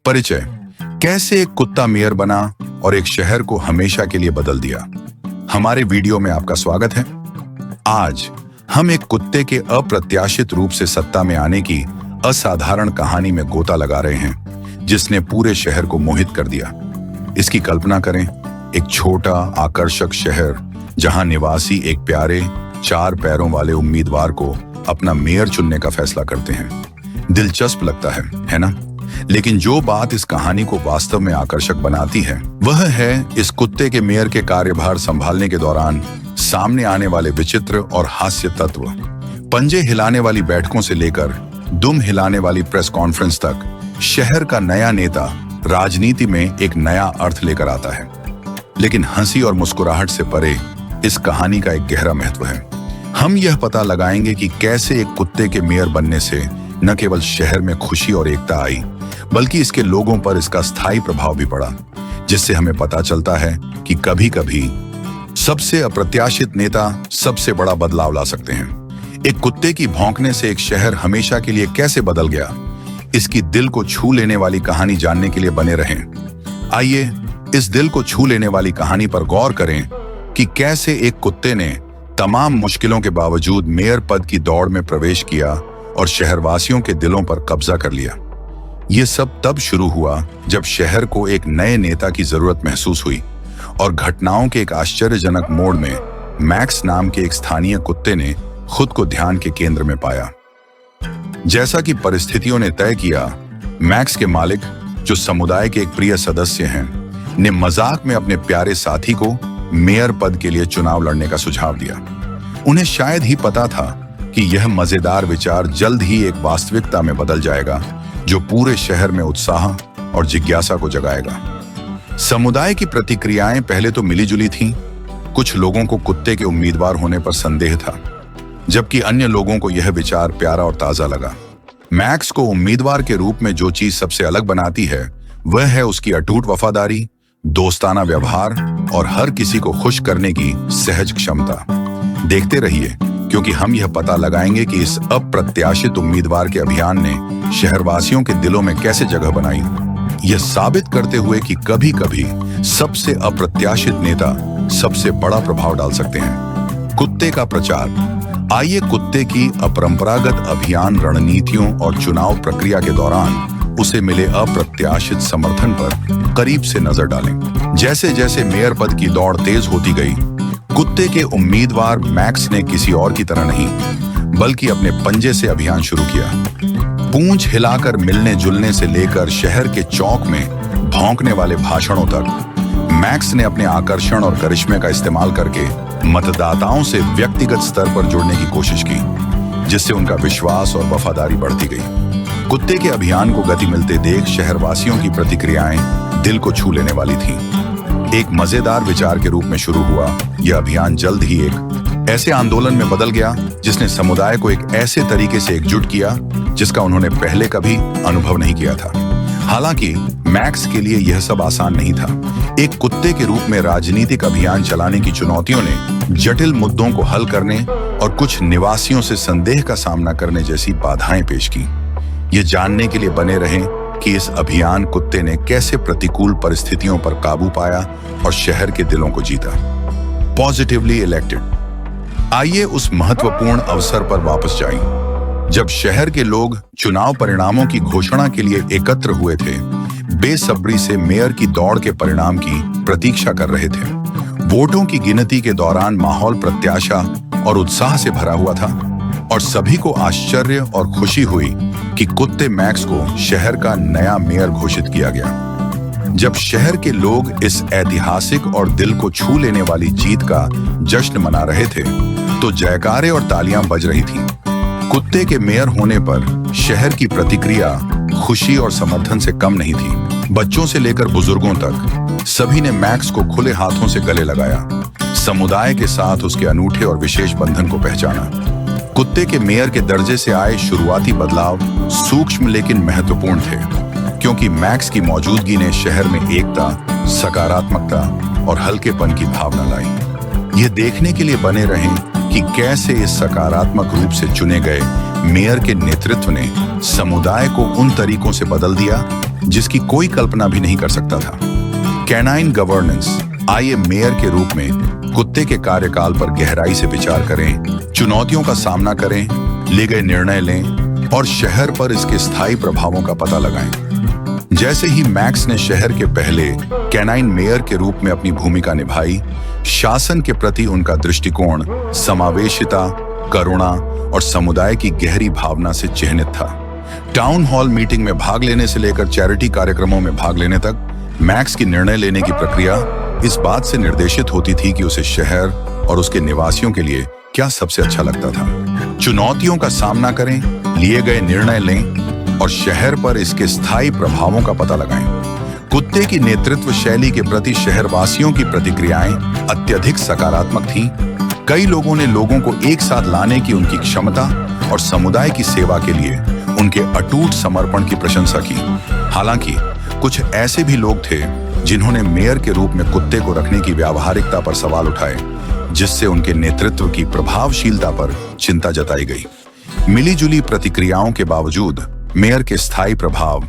परिचय। कैसे एक कुत्ता मेयर बना और एक शहर को हमेशा के लिए बदल दिया। हमारे वीडियो में आपका स्वागत है। आज हम एक कुत्ते के अप्रत्याशित रूप से सत्ता में आने की असाधारण कहानी में गोता लगा रहे हैं, जिसने पूरे शहर को मोहित कर दिया। इसकी कल्पना करें, एक छोटा आकर्षक शहर जहां निवासी एक प्यारे 4 पैरों वाले उम्मीदवार को अपना मेयर चुनने का फैसला करते हैं। दिलचस्प लगता है ना? लेकिन जो बात इस कहानी को वास्तव में आकर्षक बनाती है, वह है इस कुत्ते के मेयर के कार्यभार संभालने के दौरान सामने आने वाले विचित्र और हास्य तत्व। पंजे हिलाने वाली बैठकों से लेकर दुम हिलाने वाली प्रेस कॉन्फ्रेंस तक, शहर का नया नेता राजनीति में एक नया अर्थ लेकर आता है। लेकिन हंसी और मुस्कुराहट से परे इस कहानी का एक गहरा महत्व है। हम यह पता लगाएंगे कि कैसे एक कुत्ते के मेयर बनने से न केवल शहर में खुशी और एकता आई, बल्कि इसके लोगों पर इसका स्थायी प्रभाव भी पड़ा, जिससे हमें पता चलता है कि कभी-कभी सबसे अप्रत्याशित नेता सबसे बड़ा बदलाव ला सकते हैं। एक कुत्ते की भौंकने से एक शहर हमेशा के लिए कैसे बदल गया, इसकी दिल को छू लेने वाली कहानी जानने के लिए बने रहें। आइए इस दिल को छू लेने वाली कहानी पर गौर करें कि कैसे एक कुत्ते ने तमाम मुश्किलों के बावजूद मेयर पद की दौड़ में प्रवेश किया और शहरवासियों के दिलों पर कब्जा कर लिया। यह सब तब शुरू हुआ जब शहर को एक नए नेता की जरूरत महसूस हुई और घटनाओं के एक आश्चर्यजनक मोड़ में मैक्स नाम के एक स्थानीय कुत्ते ने खुद को ध्यान के केंद्र में पाया। जैसा कि परिस्थितियों ने तय किया, मैक्स के मालिक, जो समुदाय के एक प्रिय सदस्य हैं, ने मजाक में अपने प्यारे साथी को मेयर पद के लिए चुनाव लड़ने का सुझाव दिया। उन्हें शायद ही पता था कि यह मजेदार विचार जल्द ही एक वास्तविकता में बदल जाएगा, जो पूरे शहर में उत्साह और जिज्ञासा को जगाएगा। समुदाय की प्रतिक्रियाएं पहले तो मिलीजुली थीं। कुछ लोगों को कुत्ते के उम्मीदवार होने पर संदेह था, जबकि अन्य लोगों को यह विचार प्यारा और ताजा लगा। मैक्स को उम्मीदवार के रूप में जो चीज सबसे अलग बनाती है, वह है उसकी अटूट वफादारी, दोस्ताना व्यवहार और हर किसी को खुश करने की सहज क्षमता। देखते रहिए, क्योंकि हम यह पता लगाएंगे कि इस अप्रत्याशित उम्मीदवार के अभियान ने शहरवासियों के दिलों में कैसे जगह बनाई, यह साबित करते हुए कि कभी-कभी सबसे अप्रत्याशित नेता सबसे बड़ा प्रभाव डाल सकते हैं। कुत्ते का प्रचार। आइए कुत्ते की अपरंपरागत अभियान रणनीतियों और चुनाव प्रक्रिया के दौरान उसे मिले अप्रत्याशित समर्थन पर करीब से नजर डालें। जैसे जैसे मेयर पद की दौड़ तेज होती गई, कुत्ते के उम्मीदवार मैक्स ने किसी और की तरह नहीं, बल्कि अपने पंजे से अभियान शुरू किया। पूंछ हिलाकर मिलने जुलने से लेकर शहर के चौक में भौंकने वाले भाषणों तक, मैक्स ने अपने आकर्षण और करिश्मे का इस्तेमाल करके मतदाताओं से व्यक्तिगत स्तर पर जुड़ने की कोशिश की, जिससे उनका विश्वास और वफादारी बढ़ती गई। कुत्ते के अभियान को गति मिलते देख शहरवासियों की प्रतिक्रियाएं दिल को छू लेने वाली थीं। एक मजेदार विचार के रूप में शुरू हुआ यह अभियान जल्द ही एक ऐसे आंदोलन में बदल गया, जिसने समुदाय को एक ऐसे तरीके से एकजुट किया जिसका उन्होंने पहले कभी अनुभव नहीं किया था। हालांकि मैक्स के लिए यह सब आसान नहीं था। एक कुत्ते के रूप में राजनीतिक अभियान चलाने की चुनौतियों ने जटिल मुद्दों को हल करने और कुछ निवासियों से संदेह का सामना करने जैसी बाधाएं पेश की। ये जानने के लिए बने रहें कि इस अभियान कुत्ते ने कैसे प्रतिकूल परिस्थितियों पर काबू पाया और शहर के दिलों को जीता। Positively elected. आइए उस महत्वपूर्ण अवसर पर वापस जाएं, जब शहर के लोग चुनाव परिणामों की घोषणा के लिए एकत्र हुए थे, बेसब्री से मेयर की दौड़ के परिणाम की प्रतीक्षा कर रहे थे। वोटों की गिनती के दौरान माहौल प्रत्याशा और उत्साह से भरा हुआ था और सभी को आश्चर्य और खुशी हुई कि कुत्ते मैक्स को शहर का नया मेयर घोषित किया गया। जब शहर के लोग इस ऐतिहासिक और दिल को छू लेने वाली जीत का जश्न मना रहे थे, तो जयकारे और तालियां बज रही थीं। कुत्ते के मेयर होने पर शहर की प्रतिक्रिया खुशी और समर्थन से कम नहीं थी। बच्चों से लेकर बुजुर्गों तक सभी ने मैक्स को खुले हाथों से गले लगाया, समुदाय के साथ उसके अनूठे और विशेष बंधन को पहचाना। कुत्ते के मेयर के दर्जे से आए शुरुआती बदलाव सूक्ष्म लेकिन महत्वपूर्ण थे, क्योंकि मैक्स की मौजूदगी ने शहर में एकता, सकारात्मकता और हल्केपन की भावना लाई। यह देखने के लिए बने रहें कि कैसे इस सकारात्मक रूप से चुने गए मेयर के नेतृत्व ने समुदाय को उन तरीकों से बदल दिया जिसकी कोई कल्पना भी नहीं कर सकता था। Canine governance. आइए मेयर के रूप में कुत्ते के कार्यकाल पर गहराई से विचार करें, चुनौतियों का सामना करें, ले गए निर्णय लें और शहर पर इसके स्थायी प्रभावों का पता लगाएं। जैसे ही मैक्स ने शहर के पहले कैनाइन मेयर के रूप में अपनी भूमिका निभाई, शासन के प्रति उनका दृष्टिकोण समावेशिता, करुणा और समुदाय की गहरी भावना से चिह्नित था। टाउन हॉल मीटिंग में भाग लेने से लेकर चैरिटी कार्यक्रमों में भाग लेने तक मैक्स की निर्णय लेने की प्रक्रिया इस बात से निर्देशित होती थी कि उसे शहर और उसके निवासियों के लिए क्या सबसे अच्छा लगता था। चुनौतियों का सामना करें, लिए गए निर्णय लें और शहर पर इसके स्थायी प्रभावों का पता लगाएं। कुत्ते की नेतृत्व शैली के प्रति शहरवासियों की प्रतिक्रियाएं अत्यधिक सकारात्मक थीं। कई लोगों ने लोगों को एक साथ लाने की उनकी क्षमता और समुदाय की सेवा के लिए उनके अटूट समर्पण की प्रशंसा की। हालांकि कुछ ऐसे भी लोग थे जिन्होंने मेयर के रूप में कुत्ते को रखने की व्यावहारिकता पर सवाल उठाए, जिससे उनके नेतृत्व की प्रभावशीलता पर चिंता जताई गई। मिलीजुली प्रतिक्रियाओं के बावजूद मेयर के स्थायी प्रभाव